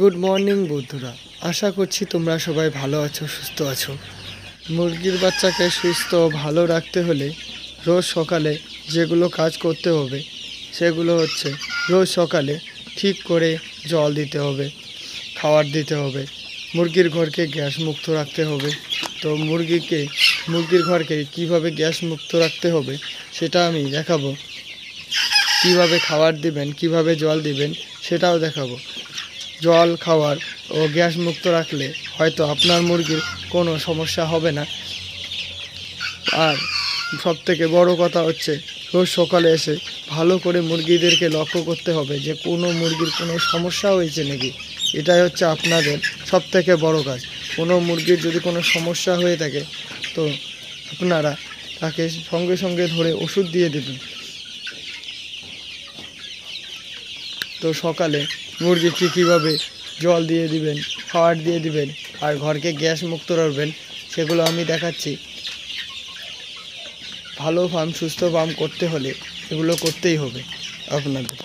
Good morning বন্ধুরা, আশা করছি তোমরা সবাই ভালো আছো, সুস্থ আছো। মুরগির বাচ্চাকে সুস্থ ভালো রাখতে হলে রোজ সকালে যেগুলো কাজ করতে হবে সেগুলো হচ্ছে রোজ সকালে ঠিক করে জল দিতে হবে, খাবার দিতে হবে, মুরগির ঘরকে গ্যাস মুক্ত রাখতে হবে। তো মুরগির ঘরকে কিভাবে গ্যাস মুক্ত রাখতে হবে সেটা আমি দেখাবো। কিভাবে খাবার দিবেন, কিভাবে জল দিবেন সেটাও দেখাবো। জল খাওয়ার ও গ্যাস মুক্ত রাখলে হয়তো আপনার মুরগির কোনো সমস্যা হবে না। আর সবথেকে বড় কথা হচ্ছে রোজ সকালে এসে ভালো করে মুরগিদেরকে লক্ষ্য করতে হবে যে কোনো মুরগির কোনো সমস্যা হয়েছে নাকি। এটাই হচ্ছে আপনাদের সবথেকে বড় কাজ। কোনো মুরগির যদি কোনো সমস্যা হয়ে থাকে তো আপনারা তাকে সঙ্গে সঙ্গে ধরে ওষুধ দিয়ে দেবেন। তো সকালে মুরগিকে কীভাবে জল দিয়ে দিবেন, খাবার দিয়ে দিবেন আর ঘরকে গ্যাস মুক্ত রাখবেন সেগুলো আমি দেখাচ্ছি। ভালো ফার্ম, সুস্থ ফার্ম করতে হলে এগুলো করতেই হবে আপনাদের।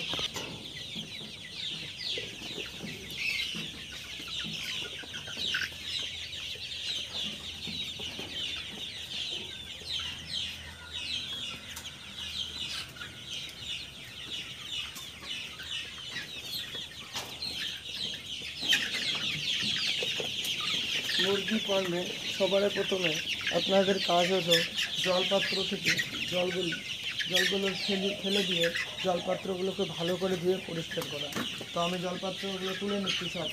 মুরগি ফার্মে সবার প্রথমে আপনাদের কাজ হলো জলপাত্র থেকে জলগুলো ফেলে দিয়ে জলপাত্রগুলোকে ভালো করে ধুয়ে পরিষ্কার করা। তো আমি জলপাত্রগুলো তুলে নিচ্ছি সব।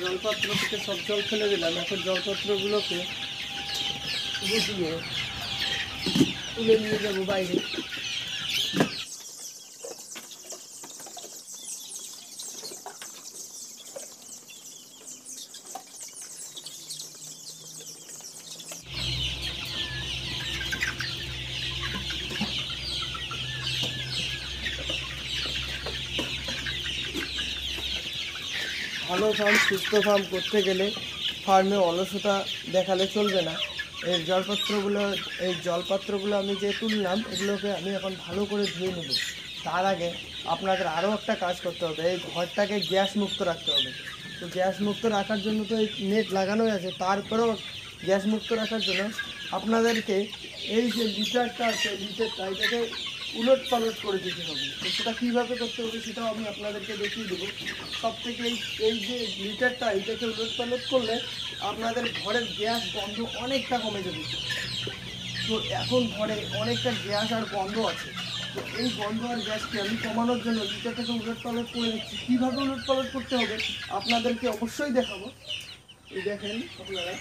জলপাত্র থেকে সব জল ফেলে দিলাম। এখন জলপাত্রগুলোকে গুছিয়ে তুলে নিয়ে যাবো বাইরে। ভালো ফার্ম, সুস্থ ফার্ম করতে গেলে ফার্মে অলসতা দেখালে চলবে না। এই জলপাত্রগুলো আমি যে তুললাম এগুলোকে আমি এখন ভালো করে ধুয়ে নেব। তার আগে আপনাদের আরও একটা কাজ করতে হবে, এই ঘরটাকে গ্যাস মুক্ত রাখতে হবে। তো গ্যাস মুক্ত রাখার জন্য তো এই নেট লাগানোই আছে, তারপরেও গ্যাস মুক্ত রাখার জন্য আপনাদেরকে এই যে লিটারটা আছে, এটাকে উলট পালট করে দিতে হবে। তো সেটা কীভাবে করতে হবে সেটাও আমি আপনাদেরকে দেখিয়ে দেবো। সব থেকে এই যে লিটারটা, এটাকে উলট পালট করলে আপনাদের ঘরের গ্যাস গন্ধ অনেকটা কমে যাবে। তো এখন ঘরে অনেকটা গ্যাস আর গন্ধ আছে। তো এই গন্ধ আর গ্যাসকে আমি কমানোর জন্য লিটারটাকে উলট পালট করে নিচ্ছি। কীভাবে উলট পালট করতে হবে আপনাদেরকে অবশ্যই দেখাবো। এই দেখেন আপনারা,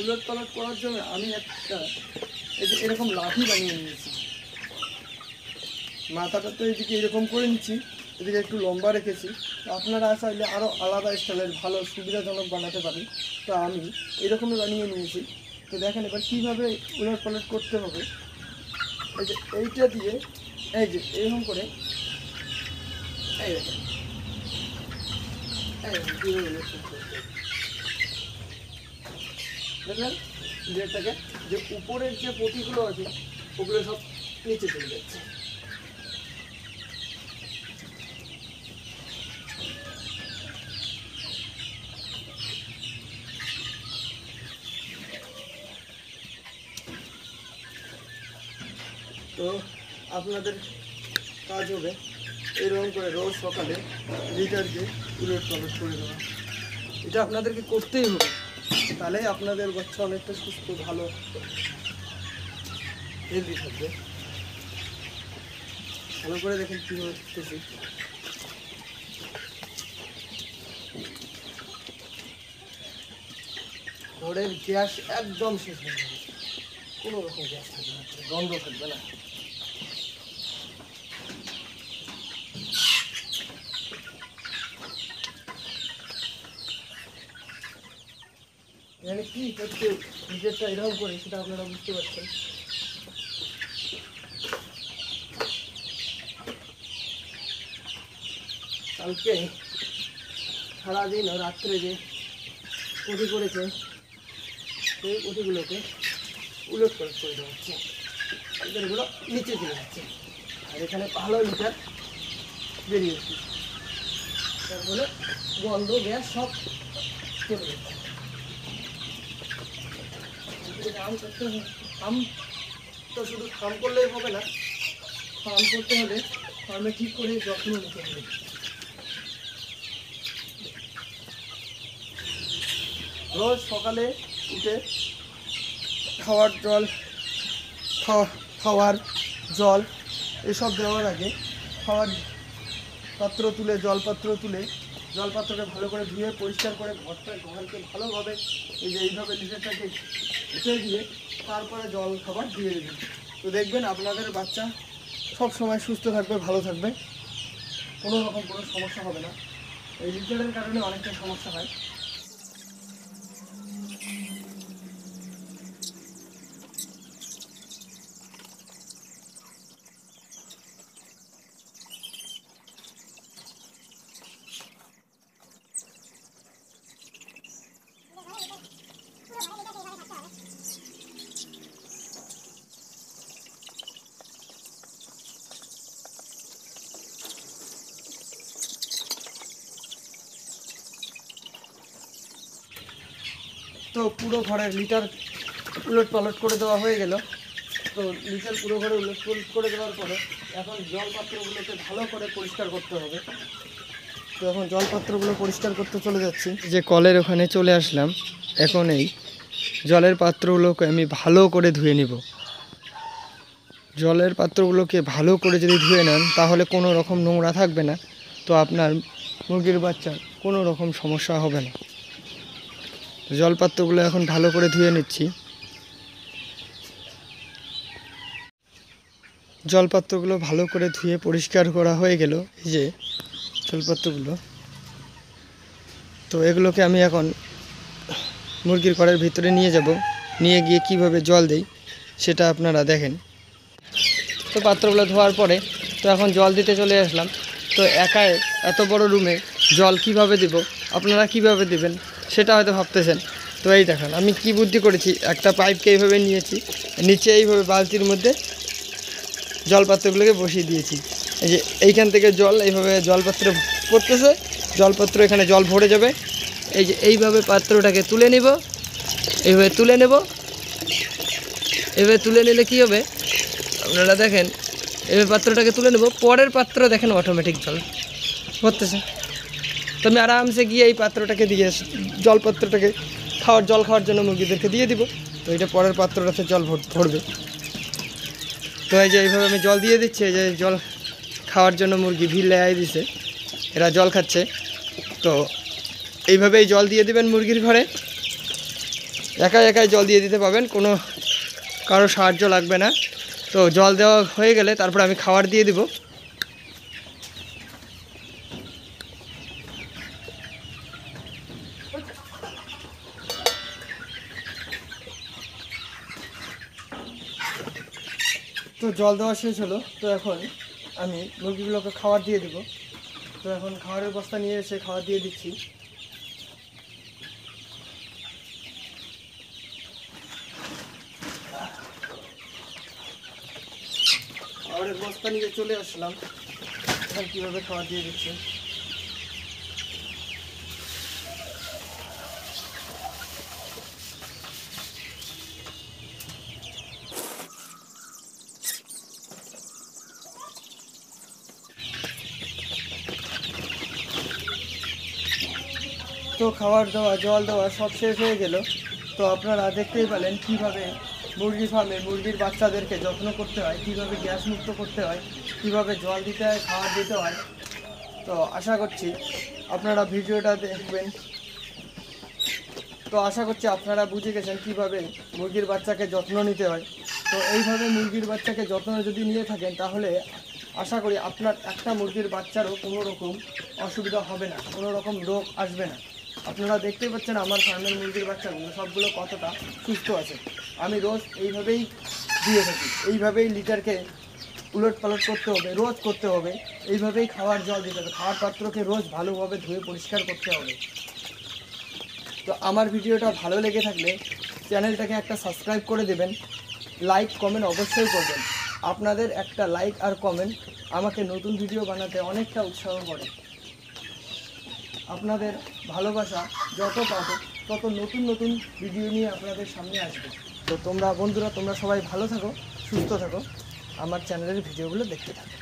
উলট পালট করার জন্য আমি একটা এরকম লাঠি বানিয়ে নিয়েছি। মাথাটা তো এদিকে এরকম করে নিচ্ছি, এদিকে একটু লম্বা রেখেছি। আপনারা চাইলে আরও আলাদা স্টাইলের ভালো সুবিধাজনক বানাতে পারি। তো আমি এরকমই বানিয়ে নিয়েছি। তো দেখেন এবার কীভাবে উলট পালট করতে হবে। এই যে এইটা দিয়ে এই যে এরকম করে এই দেখেন দেখলেন যেটাকে, যে উপরের যে পটিগুলো আছে ওগুলো সব নিচে চলে যাচ্ছে। তো আপনাদের কাজ হবে এরকম করে রোজ সকালে লিটারকে উলট পালট করে দেওয়া। এটা আপনাদেরকে করতেই হবে, তাহলে আপনাদের বাচ্চা অনেকটা সুস্থ ভালো হেলদি থাকবে। ভালো করে দেখেন কীভাবে করতেছি। ঘরের গ্যাস একদম শেষ হয়ে যাবে, কোনো রকম গ্যাস থাকবে না, গন্ধ থাকবে না। মানে কি করতে নিজেরটা এরকম করে সেটা আপনারা বুঝতে পারছেন। কালকে সারাদিন ও রাত্রে যে উঠি করেছে সেই উঠিগুলোকে উলট করে দেওয়া হচ্ছে, লিটারগুলো নিচে চলে যাচ্ছে, আর এখানে ভালো লিটার বেরিয়েছে, তার ফলে গন্ধ গ্যাস সব চলে যাচ্ছে। কাম করতে হবে, কাম তো শুধু কাম করলেই হবে না, ফার্ম করতে হলে ফার্মে ঠিক করে যত্ন নিতে হবে। রোজ সকালে উঠে খাওয়ার জল এসব দেওয়ার আগে খাওয়ার পাত্র তুলে জলপাত্রকে ভালো করে ধুয়ে পরিষ্কার করে ঘরকে ভালোভাবে এইভাবে লিটারটাকে উঠে দিয়ে তারপরে খাবার দিয়ে দেবেন। তো দেখবেন আপনাদের বাচ্চা সব সময় সুস্থ থাকবে, ভালো থাকবে, কোনো রকম কোনো সমস্যা হবে না। এই লিটারের কারণে অনেকটা সমস্যা হয়। তো পুরো ঘরের লিটার উলট পালট করে দেওয়া হয়ে গেল। তো লিটার পুরো ঘরে উলট পালট করে দেওয়ার পরে এখন জলপাত্রগুলোকে ভালো করে পরিষ্কার করতে হবে। তো এখন জলপাত্রগুলো পরিষ্কার করতে চলে যাচ্ছি। যে কলের ওখানে চলে আসলাম, এখন এই জলের পাত্রগুলোকে আমি ভালো করে ধুয়ে নিব। জলের পাত্রগুলোকে ভালো করে যদি ধুয়ে নেন তাহলে কোনো রকম নোংরা থাকবে না, তো আপনার মুরগির বাচ্চার কোনো রকম সমস্যা হবে না। জলপাত্রগুলো এখন ভালো করে ধুয়ে নিচ্ছি। জলপাত্রগুলো ভালো করে ধুয়ে পরিষ্কার করা হয়ে গেল। এই যে জলপাত্রগুলো, তো এগুলোকে আমি এখন মুরগির ঘরের ভিতরে নিয়ে যাব, নিয়ে গিয়ে কিভাবে জল দেই সেটা আপনারা দেখেন। তো পাত্রগুলো ধোয়ার পরে তো এখন জল দিতে চলে আসলাম। তো একাই এত বড় রুমে জল কিভাবে দিব, আপনারা কিভাবে দিবেন সেটা হয়তো ভাবতেছেন। তো এই দেখেন আমি কি বুদ্ধি করেছি, একটা পাইপকে এইভাবে নিয়েছি, নিচে এইভাবে বালতির মধ্যে জলপাত্রগুলোকে বসিয়ে দিয়েছি। এই যে এইখান থেকে জল এইভাবে জলপাত্রে পড়তেছে, জলপাত্র এখানে জল ভরে যাবে। এই যে এইভাবে পাত্রটাকে তুলে নিব, এইভাবে তুলে নেব। এইভাবে তুলে নিলে কি হবে আপনারা দেখেন, এইভাবে পাত্রটাকে তুলে নেব, পরের পাত্র দেখেন অটোমেটিক জল ভরতেছে। তো আমি আরামসে গিয়ে এই পাত্রটাকে দিয়ে জলপাত্রটাকে জল খাওয়ার জন্য মুরগিদেরকে দিয়ে দিব। তো এটা পরের পাত্রটাতে জল ভরবে। তো এই যে এইভাবে আমি জল দিয়ে দিচ্ছি, এই যে জল খাওয়ার জন্য মুরগি ভিড় লেয়াই দিছে, এরা জল খাচ্ছে। তো এইভাবেই জল দিয়ে দিবেন মুরগির ঘরে, একাই জল দিয়ে দিতে পাবেন, কোনো কারো সাহায্য লাগবে না। তো জল দেওয়া হয়ে গেলে তারপর আমি খাবার দিয়ে দিব। তো জল দেওয়া শেষ হলো, তো এখন আমি মুরগিগুলোকে খাবার দিয়ে দিব। তো এখন খাবারের বস্তা নিয়ে এসে খাবার দিয়ে দিচ্ছি। খাবারের বস্তা নিয়ে চলে আসলাম, এখন কীভাবে খাবার দিয়ে দিচ্ছি। তো খাবার দেওয়া জল দেওয়া সব শেষ হয়ে গেল। তো আপনারা দেখতেই পেলেন কীভাবে মুরগি ফার্মে মুরগির বাচ্চাদেরকে যত্ন করতে হয়, কীভাবে গ্যাস মুক্ত করতে হয়, কীভাবে জল দিতে হয়, খাবার দিতে হয়। তো আশা করছি আপনারা ভিডিওটা দেখবেন। তো আশা করছি আপনারা বুঝে গেছেন কীভাবে মুরগির বাচ্চাকে যত্ন নিতে হয়। তো এইভাবে মুরগির বাচ্চাকে যত্ন যদি নিয়ে থাকেন তাহলে আশা করি আপনার একটা মুরগির বাচ্চারও কোনো রকম অসুবিধা হবে না, কোনো রকম রোগ আসবে না। আপনারা দেখতেই পাচ্ছেন আমার ফার্মের মুরগির বাচ্চাগুলো সবগুলো কতটা সুস্থ আছে। আমি রোজ এইভাবেই দিয়ে থাকি, এইভাবেই লিটারকে উলট পালট করতে হবে, রোজ করতে হবে, এইভাবেই খাওয়ার জল দিতে হবে, খাওয়ার পাত্রকে রোজ ভালোভাবে ধুয়ে পরিষ্কার করতে হবে। তো আমার ভিডিওটা ভালো লেগে থাকলে চ্যানেলটাকে একটা সাবস্ক্রাইব করে দেবেন, লাইক কমেন্ট অবশ্যই করবেন। আপনাদের একটা লাইক আর কমেন্ট আমাকে নতুন ভিডিও বানাতে অনেকটা উৎসাহ করে। আপনাদের ভালোবাসা যত পাবো তত নতুন নতুন ভিডিও নিয়ে আপনাদের সামনে আসবে। তো বন্ধুরা তোমরা সবাই ভালো থাকো, সুস্থ থাকো, আমার চ্যানেলের ভিডিওগুলো দেখতে থাকো।